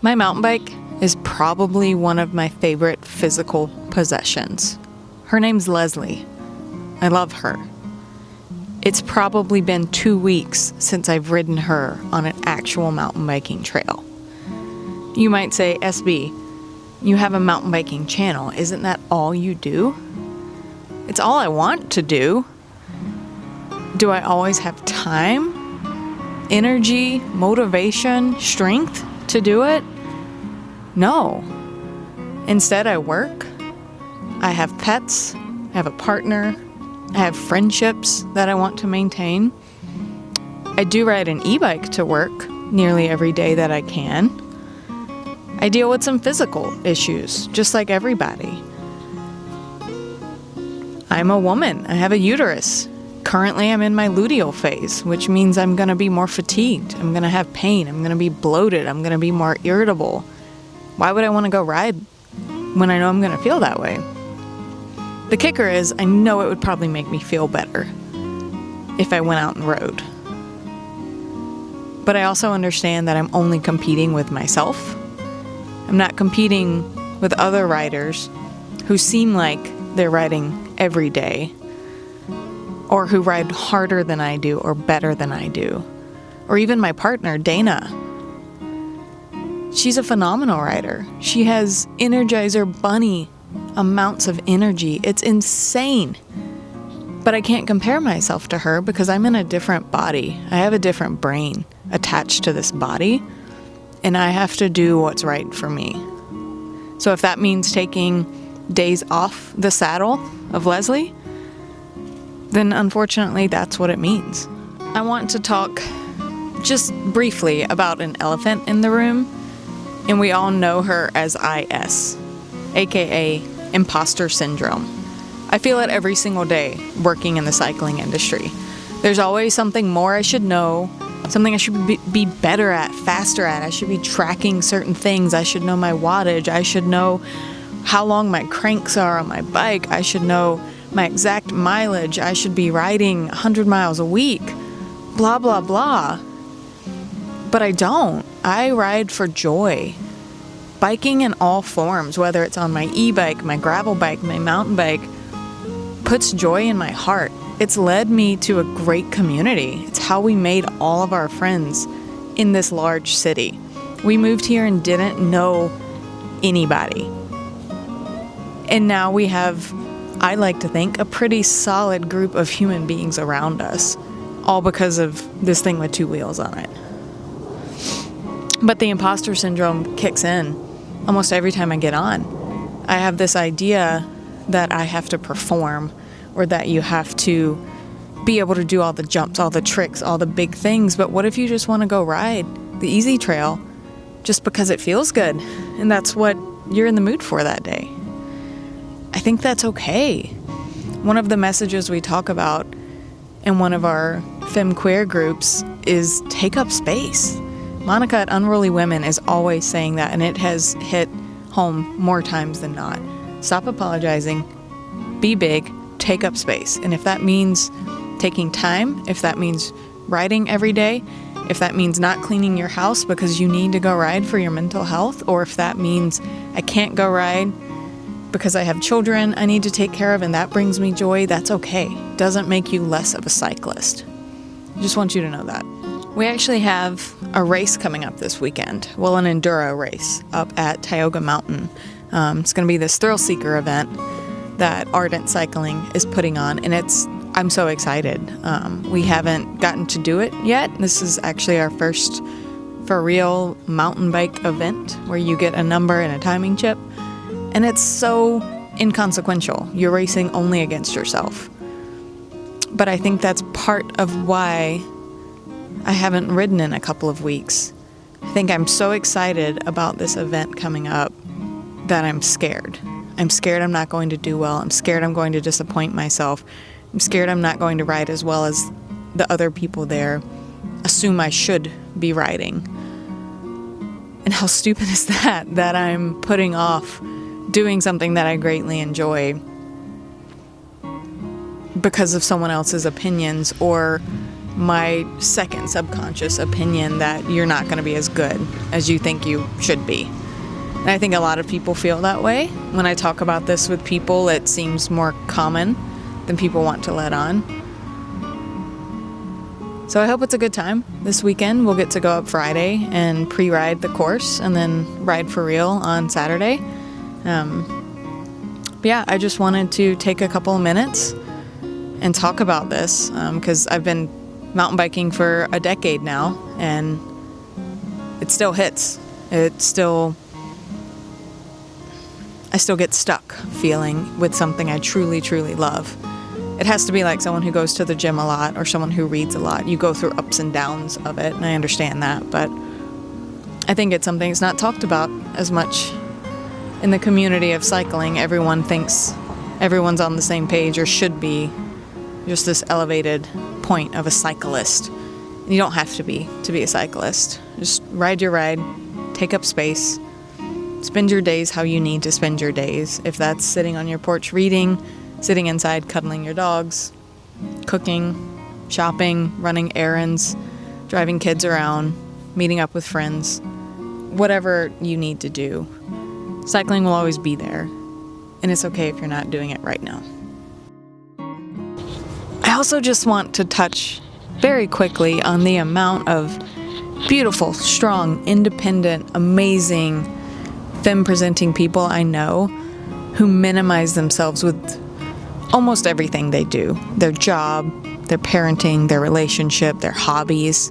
My mountain bike is probably one of my favorite physical possessions. Her name's Leslie. I love her. It's probably been 2 weeks since I've ridden her on an actual mountain biking trail. You might say, SB, you have a mountain biking channel. Isn't that all you do? It's all I want to do. Do I always have time, energy, motivation, strength to do it? No. Instead, I work. I have pets. I have a partner. I have friendships that I want to maintain. I do ride an e-bike to work nearly every day that I can. I deal with some physical issues, just like everybody. I'm a woman. I have a uterus. Currently, I'm in my luteal phase, which means I'm going to be more fatigued. I'm going to have pain. I'm going to be bloated. I'm going to be more irritable. Why would I want to go ride when I know I'm going to feel that way? The kicker is, I know it would probably make me feel better if I went out and rode. But I also understand that I'm only competing with myself. I'm not competing with other riders who seem like they're riding every day, or who ride harder than I do or better than I do. Or even my partner, Dana. She's a phenomenal rider. She has Energizer Bunny amounts of energy. It's insane. But I can't compare myself to her because I'm in a different body. I have a different brain attached to this body, and I have to do what's right for me. So if that means taking days off the saddle of Leslie, then unfortunately that's what it means. I want to talk just briefly about an elephant in the room, and we all know her as IS, aka imposter syndrome. I feel it every single day working in the cycling industry. There's always something more I should know, something I should be better at, faster at. I should be tracking certain things. I should know my wattage. I should know how long my cranks are on my bike. I should know my exact mileage. I should be riding 100 miles a week. Blah, blah, blah. But I don't. I ride for joy. Biking in all forms, whether it's on my e-bike, my gravel bike, my mountain bike, puts joy in my heart. It's led me to a great community. It's how we made all of our friends in this large city. We moved here and didn't know anybody. And now we have, I like to think, a pretty solid group of human beings around us, all because of this thing with 2 wheels on it. But the imposter syndrome kicks in almost every time I get on. I have this idea that I have to perform, or that you have to be able to do all the jumps, all the tricks, all the big things. But what if you just want to go ride the easy trail just because it feels good and that's what you're in the mood for that day? I think that's okay. One of the messages we talk about in one of our FemQueer groups is take up space. Monica at Unruly Women is always saying that, and it has hit home more times than not. Stop apologizing, be big, take up space. And if that means taking time, if that means riding every day, if that means not cleaning your house because you need to go ride for your mental health, or if that means I can't go ride because I have children I need to take care of and that brings me joy, that's okay. Doesn't make you less of a cyclist. I just want you to know that. We actually have a race coming up this weekend. Well, an enduro race up at Tioga Mountain. It's going to be this thrill seeker event that Ardent Cycling is putting on, and I'm so excited. We haven't gotten to do it yet. This is actually our first for real mountain bike event where you get a number and a timing chip, and it's so inconsequential. You're racing only against yourself. But I think that's part of why I haven't ridden in a couple of weeks. I think I'm so excited about this event coming up that I'm scared. I'm scared I'm not going to do well. I'm scared I'm going to disappoint myself. I'm scared I'm not going to ride as well as the other people there assume I should be riding. And how stupid is that I'm putting off doing something that I greatly enjoy because of someone else's opinions or my second subconscious opinion that you're not going to be as good as you think you should be. And I think a lot of people feel that way. When I talk about this with people, it seems more common than people want to let on. So I hope it's a good time. This weekend, we'll get to go up Friday and pre-ride the course and then ride for real on Saturday. Yeah, I just wanted to take a couple of minutes and talk about this because I've been mountain biking for a decade now, and it still hits. I still get stuck feeling with something I truly, truly love. It has to be like someone who goes to the gym a lot or someone who reads a lot. You go through ups and downs of it, and I understand that, but I think it's something that's not talked about as much in the community of cycling. Everyone thinks everyone's on the same page or should be, just this elevated point of a cyclist. You don't have to be a cyclist. Just ride your ride, take up space, spend your days how you need to spend your days. If that's sitting on your porch reading, sitting inside cuddling your dogs, cooking, shopping, running errands, driving kids around, meeting up with friends, whatever you need to do. Cycling will always be there, and it's okay if you're not doing it right now. I also just want to touch very quickly on the amount of beautiful, strong, independent, amazing, femme-presenting people I know who minimize themselves with almost everything they do. Their job, their parenting, their relationship, their hobbies.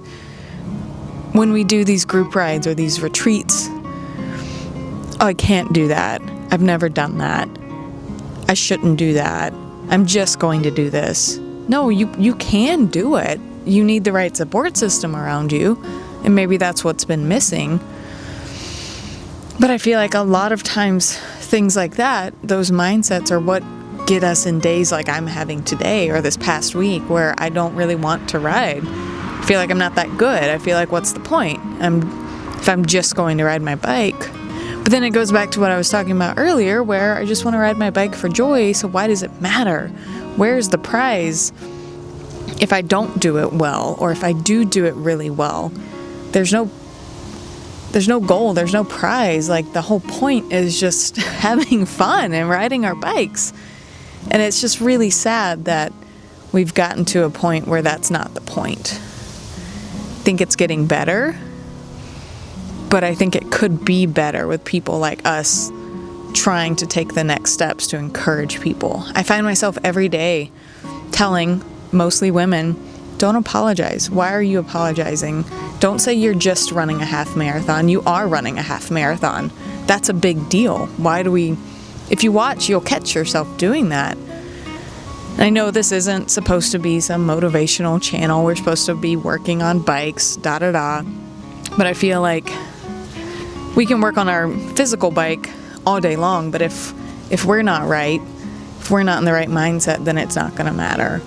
When we do these group rides or these retreats, oh, I can't do that. I've never done that. I shouldn't do that. I'm just going to do this. No, you can do it. You need the right support system around you, and maybe that's what's been missing. But I feel like a lot of times things like that, those mindsets are what get us in days like I'm having today or this past week where I don't really want to ride. I feel like I'm not that good. I feel like, what's the point? If I'm just going to ride my bike. But then it goes back to what I was talking about earlier, where I just want to ride my bike for joy, so why does it matter? Where's the prize if I don't do it well, or if I do it really well? There's no goal, there's no prize. Like, the whole point is just having fun and riding our bikes. And it's just really sad that we've gotten to a point where that's not the point. I think it's getting better, but I think it could be better with people like us trying to take the next steps to encourage people. I find myself every day telling mostly women, don't apologize. Why are you apologizing? Don't say you're just running a half marathon. You are running a half marathon. That's a big deal. If you watch, you'll catch yourself doing that. And I know this isn't supposed to be some motivational channel. We're supposed to be working on bikes, but I feel like we can work on our physical bike all day long, but if we're not right, if we're not in the right mindset, then it's not going to matter.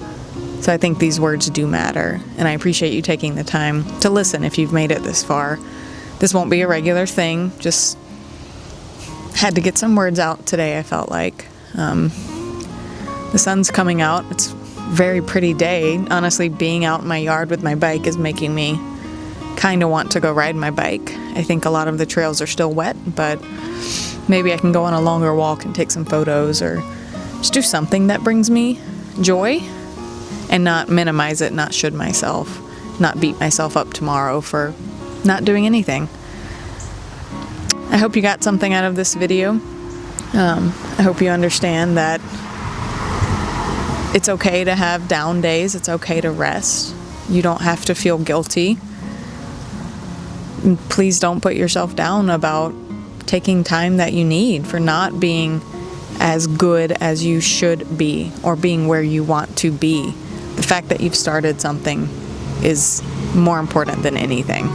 So I think these words do matter, and I appreciate you taking the time to listen if you've made it this far. This won't be a regular thing, just had to get some words out today, I felt like. The sun's coming out. It's a very pretty day. Honestly, being out in my yard with my bike is making me kind of want to go ride my bike. I think a lot of the trails are still wet, but maybe I can go on a longer walk and take some photos, or just do something that brings me joy and not minimize it, not should myself, not beat myself up tomorrow for not doing anything. I hope you got something out of this video. I hope you understand that it's okay to have down days. It's okay to rest. You don't have to feel guilty. And please don't put yourself down about taking time that you need for not being as good as you should be or being where you want to be. The fact that you've started something is more important than anything.